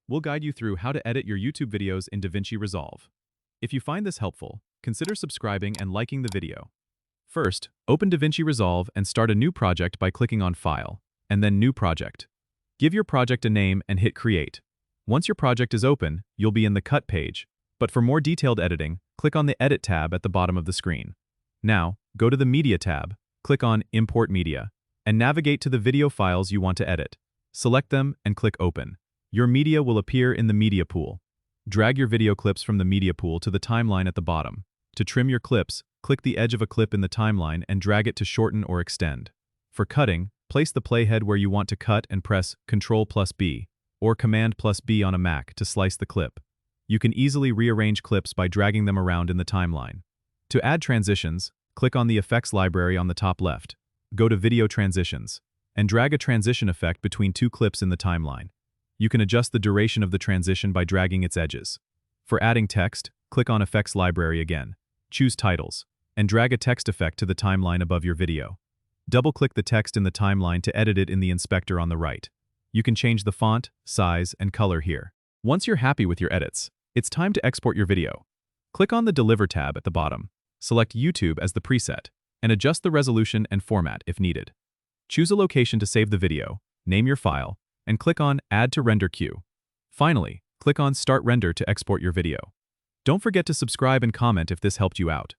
we'll guide you through how to edit your YouTube videos in DaVinci Resolve. If you find this helpful, consider subscribing and liking the video. First, open DaVinci Resolve and start a new project by clicking on File, and then New Project. Give your project a name and hit Create. Once your project is open, you'll be in the Cut page, but for more detailed editing, click on the Edit tab at the bottom of the screen. Now, go to the Media tab, click on Import Media, and navigate to the video files you want to edit. Select them and click Open. Your media will appear in the media pool. Drag your video clips from the media pool to the timeline at the bottom. To trim your clips, click the edge of a clip in the timeline and drag it to shorten or extend. For cutting, place the playhead where you want to cut and press Ctrl+B or Command+B on a Mac to slice the clip. You can easily rearrange clips by dragging them around in the timeline. To add transitions, click on the Effects library on the top left. Go to Video Transitions, and drag a transition effect between two clips in the timeline. You can adjust the duration of the transition by dragging its edges. For adding text, click on Effects library again. Choose Titles, and drag a text effect to the timeline above your video. Double-click the text in the timeline to edit it in the inspector on the right. You can change the font, size, and color here. Once you're happy with your edits, it's time to export your video. Click on the Deliver tab at the bottom. Select YouTube as the preset, and adjust the resolution and format if needed. Choose a location to save the video, name your file, and click on Add to Render Queue. Finally, click on Start Render to export your video. Don't forget to subscribe and comment if this helped you out.